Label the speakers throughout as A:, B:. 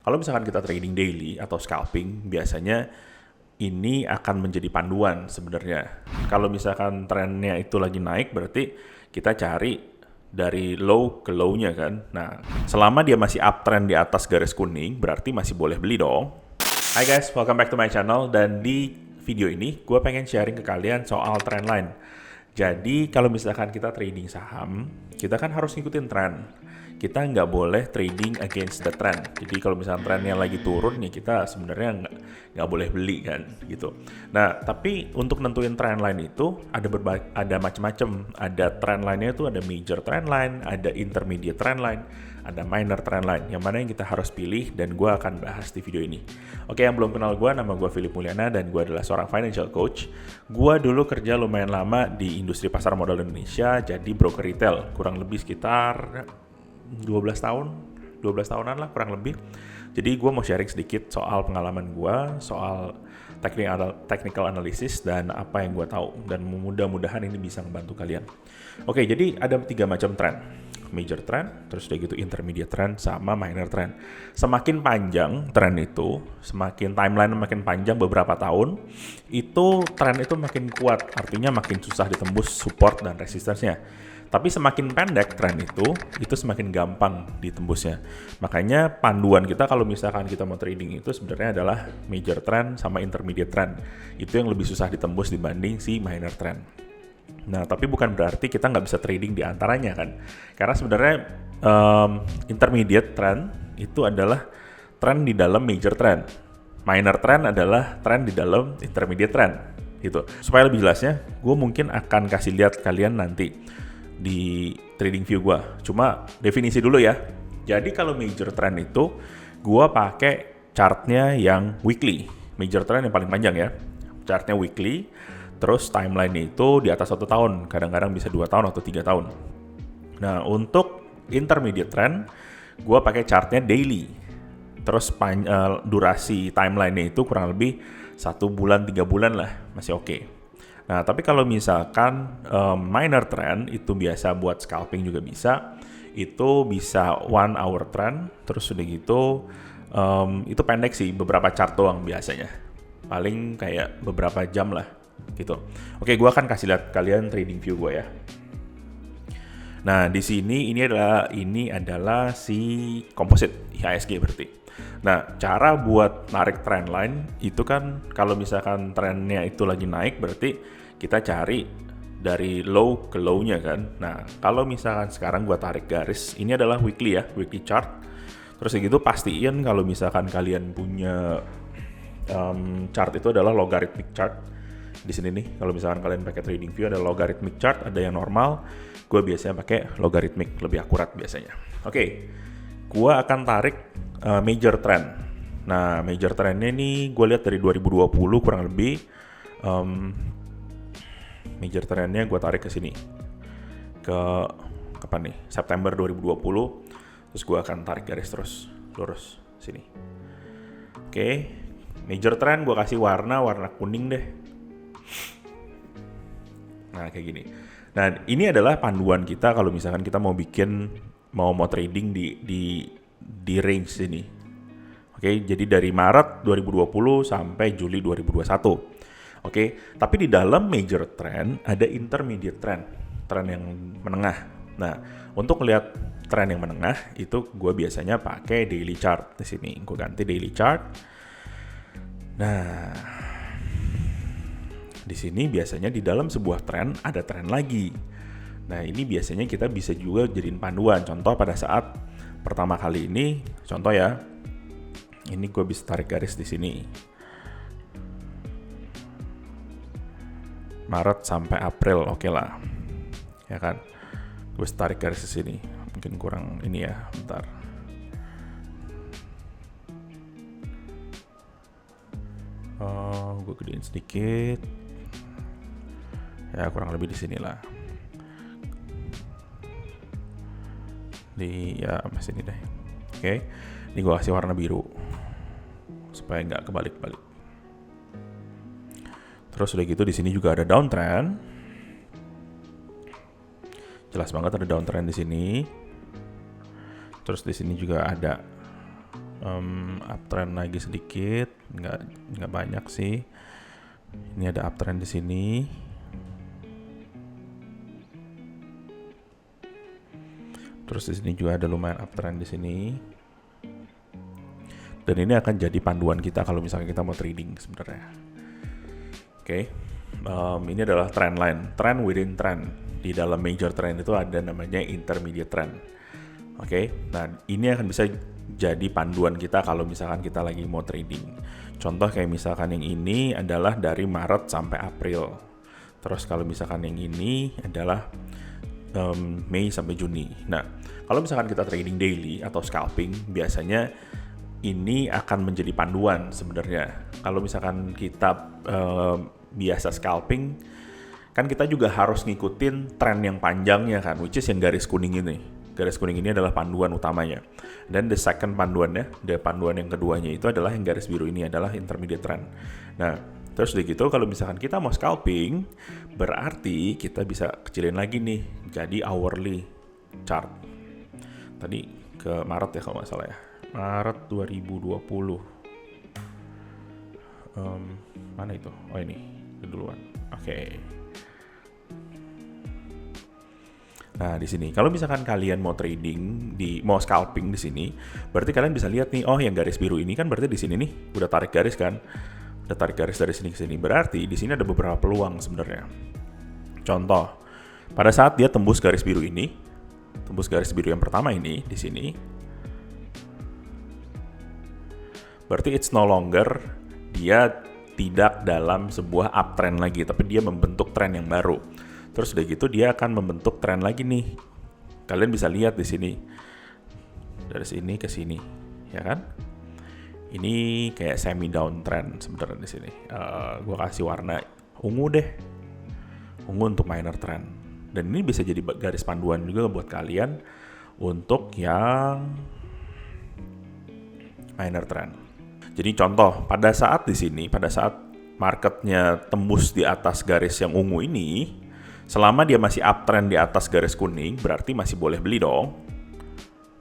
A: Kalau misalkan kita trading daily atau scalping, biasanya ini akan menjadi panduan sebenarnya. Kalau misalkan trennya itu lagi naik, berarti kita cari dari low ke low-nya kan. Nah, selama dia masih uptrend di atas garis kuning, berarti masih boleh beli dong. Hai guys, welcome back to my channel. Dan di video ini, gue pengen sharing ke kalian soal trend line. Jadi, kalau misalkan kita trading saham, kita kan harus ngikutin tren. Kita nggak boleh trading against the trend. Jadi kalau misalnya trennya lagi turun, ya kita sebenarnya nggak boleh beli kan, gitu. Nah, tapi untuk nentuin trend line itu ada macam-macam. Ada trend line-nya itu ada major trend line, ada intermediate trend line, ada minor trend line. Yang mana yang kita harus pilih dan gue akan bahas di video ini. Oke, yang belum kenal gue, nama gue Philip Mulyana dan gue adalah seorang financial coach. Gue dulu kerja lumayan lama di industri pasar modal Indonesia, jadi broker retail, kurang lebih sekitar 12 tahunan lah kurang lebih. Jadi gue mau sharing sedikit soal pengalaman gue, soal technical analysis dan apa yang gue tahu, dan mudah-mudahan ini bisa membantu kalian. Oke, jadi ada 3 macam trend. Major trend, terus udah gitu intermediate trend, sama minor trend. Semakin panjang trend itu, semakin timeline makin panjang beberapa tahun, itu trend itu makin kuat, artinya makin susah ditembus support dan resistance-nya. Tapi semakin pendek tren itu semakin gampang ditembusnya. Makanya panduan kita kalau misalkan kita mau trading itu sebenarnya adalah major trend sama intermediate trend. Itu yang lebih susah ditembus dibanding si minor trend. Nah, tapi bukan berarti kita nggak bisa trading di antaranya kan. Karena sebenarnya intermediate trend itu adalah trend di dalam major trend. Minor trend adalah trend di dalam intermediate trend. Gitu. Supaya lebih jelasnya, gue mungkin akan kasih lihat kalian nanti di trading view gue. Cuma definisi dulu ya. Jadi kalau major trend itu gue pakai chartnya yang weekly. Major trend yang paling panjang ya. Chartnya weekly. Terus timeline itu di atas 1 tahun. Kadang-kadang bisa 2 tahun atau 3 tahun. Nah, untuk intermediate trend gue pakai chartnya daily. Terus durasi timeline-nya itu kurang lebih 1 bulan 3 bulan lah. Masih oke. Nah, tapi kalau misalkan minor trend itu biasa buat scalping juga bisa. Itu bisa 1 hour trend, terus udah gitu itu pendek sih, beberapa chart doang biasanya. Paling kayak beberapa jam lah gitu. Oke, gue akan kasih lihat kalian trading view gue ya. Nah, di sini ini adalah si composite IHSG berarti. Nah, cara buat narik trend line itu kan kalau misalkan trennya itu lagi naik berarti kita cari dari low ke low-nya kan. Nah, kalau misalkan sekarang gua tarik garis, ini adalah weekly ya, weekly chart. Terus gitu pastiin kalau misalkan kalian punya chart itu adalah logarithmic chart. Di sini nih, kalau misalkan kalian pakai trading view ada logarithmic chart, ada yang normal. Gue biasanya pakai logarithmic, lebih akurat biasanya. Oke, gue akan tarik major trend. Nah, major trendnya nih gue lihat dari 2020 kurang lebih. Major trendnya gue tarik ke sini. Ke kapan nih? September 2020. Terus gue akan tarik garis terus lurus sini. Oke, major trend gue kasih warna kuning deh. Nah, kayak gini. Nah, ini adalah panduan kita kalau misalkan kita mau trading di range ini. Oke, jadi dari Maret 2020 sampai Juli 2021. Oke, tapi di dalam major trend ada intermediate trend yang menengah. Nah, untuk melihat trend yang menengah itu gue biasanya pakai daily chart di sini. Gue ganti daily chart. Nah, di sini biasanya di dalam sebuah trend ada trend lagi. Nah, ini biasanya kita bisa juga jadiin panduan. Contoh pada saat pertama kali ini, contoh ya, ini gue bisa tarik garis di sini. Maret sampai April, oke lah. Ya kan? Gue tarik garis di sini. Mungkin kurang ini ya, bentar. Gue gedein sedikit. Ya, kurang lebih di sini lah. Ya masih ini deh. Oke. Ini gue kasih warna biru supaya nggak kebalik-balik. Terus udah gitu di sini juga ada downtrend. Jelas banget ada downtrend di sini. Terus di sini juga ada Uptrend lagi sedikit, nggak banyak sih. Ini ada uptrend di sini. Terus di sini juga ada lumayan uptrend di sini. Dan ini akan jadi panduan kita kalau misalnya kita mau trading sebenarnya. Oke. Ini adalah trend line, trend within trend. Di dalam major trend itu ada namanya intermediate trend. Oke. Nah, ini akan bisa jadi panduan kita kalau misalkan kita lagi mau trading. Contoh kayak misalkan yang ini adalah dari Maret sampai April. Terus kalau misalkan yang ini adalah Mei sampai Juni. Nah, kalau misalkan kita trading daily atau scalping, biasanya ini akan menjadi panduan sebenarnya. Kalau misalkan kita biasa scalping, kan kita juga harus ngikutin tren yang panjangnya kan, which is yang garis kuning ini. Garis kuning ini adalah panduan utamanya. Dan the second panduannya, panduan yang keduanya itu adalah yang garis biru ini adalah intermediate trend. Nah, terus udah gitu kalau misalkan kita mau scalping, berarti kita bisa kecilin lagi nih jadi hourly chart. Tadi ke Maret ya kalau nggak salah ya. Maret 2020. Mana itu? Oh ini, duluan. Oke. Nah, di sini kalau misalkan kalian mau trading mau scalping di sini, berarti kalian bisa lihat nih, oh yang garis biru ini kan berarti di sini nih udah tarik garis kan. Udah tarik garis dari sini ke sini. Berarti di sini ada beberapa peluang sebenarnya. Contoh, pada saat dia tembus garis biru ini, tembus garis biru yang pertama ini di sini, berarti it's no longer dia tidak dalam sebuah uptrend lagi, tapi dia membentuk tren yang baru. Terus udah gitu dia akan membentuk tren lagi nih. Kalian bisa lihat di sini. Dari sini ke sini, ya kan? Ini kayak semi downtrend sebenarnya di sini. Gua kasih warna ungu deh. Ungu untuk minor trend. Dan ini bisa jadi garis panduan juga buat kalian untuk yang minor trend. Jadi contoh, pada saat di sini, pada saat marketnya tembus di atas garis yang ungu ini, selama dia masih uptrend di atas garis kuning, berarti masih boleh beli dong.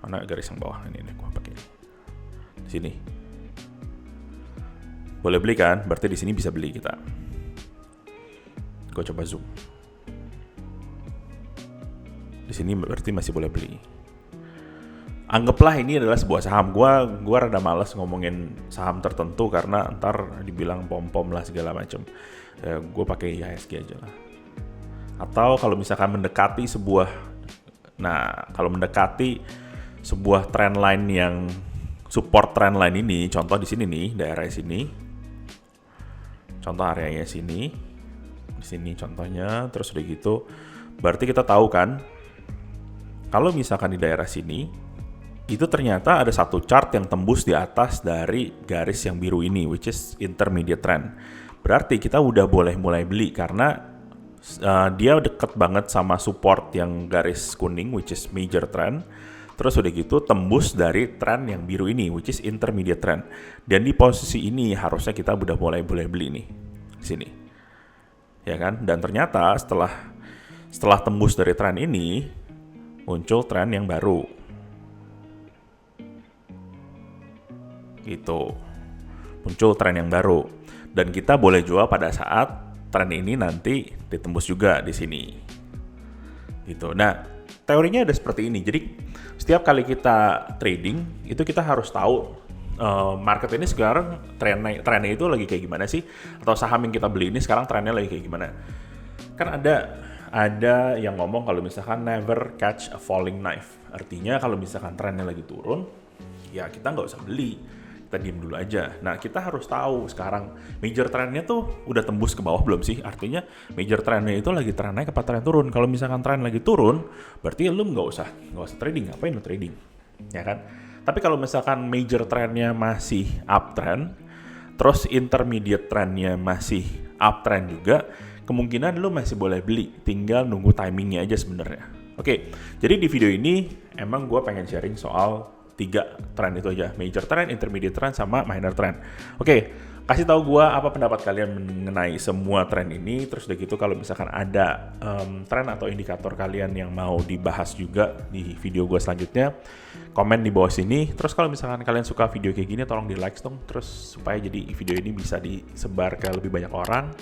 A: Mana garis yang bawah? Ini gua pakai. Di sini. Boleh beli kan? Berarti di sini bisa beli kita. Gua coba zoom. Di sini berarti masih boleh beli. Anggaplah ini adalah sebuah saham. Gua rada malas ngomongin saham tertentu karena ntar dibilang pom-pom lah segala macam. Gue pakai IHSG aja lah. Atau kalau misalkan mendekati sebuah trend line yang support trend line ini, contoh di sini nih, daerah sini. Contoh areanya sini. Di sini contohnya, terus udah gitu. Berarti kita tahu kan kalau misalkan di daerah sini itu ternyata ada satu chart yang tembus di atas dari garis yang biru ini, which is intermediate trend. Berarti kita udah boleh mulai beli karena dia deket banget sama support yang garis kuning, which is major trend. Terus udah gitu tembus dari trend yang biru ini, which is intermediate trend. Dan di posisi ini harusnya kita udah boleh beli nih, sini, ya kan? Dan ternyata setelah tembus dari trend ini, muncul trend yang baru, gitu. Muncul trend yang baru, dan kita boleh jual pada saat tren ini nanti ditembus juga di sini, gitu. Nah, teorinya ada seperti ini. Jadi setiap kali kita trading itu kita harus tahu market ini sekarang trennya itu lagi kayak gimana sih, atau saham yang kita beli ini sekarang trennya lagi kayak gimana. Kan ada yang ngomong kalau misalkan never catch a falling knife. Artinya kalau misalkan trennya lagi turun, ya kita nggak usah beli. Kita diem dulu aja. Nah, kita harus tahu sekarang major trendnya tuh udah tembus ke bawah belum sih? Artinya major trendnya itu lagi tren naik apa tren turun? Kalau misalkan tren lagi turun, berarti lu nggak usah trading. Ngapain lu trading? Ya kan? Tapi kalau misalkan major trendnya masih uptrend, terus intermediate trendnya masih uptrend juga, kemungkinan lu masih boleh beli. Tinggal nunggu timingnya aja sebenarnya. Oke, jadi di video ini emang gue pengen sharing soal 3 trend itu aja, major trend, intermediate trend, sama minor trend. Oke, kasih tahu gue apa pendapat kalian mengenai semua tren ini. Terus udah gitu kalau misalkan ada tren atau indikator kalian yang mau dibahas juga di video gue selanjutnya, komen di bawah sini. Terus kalau misalkan kalian suka video kayak gini, tolong di like dong, terus supaya jadi video ini bisa disebar ke lebih banyak orang.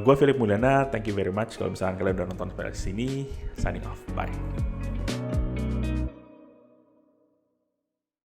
A: Gue Philip Mulyana, thank you very much kalau misalkan kalian udah nonton sampai sini. Signing off, bye.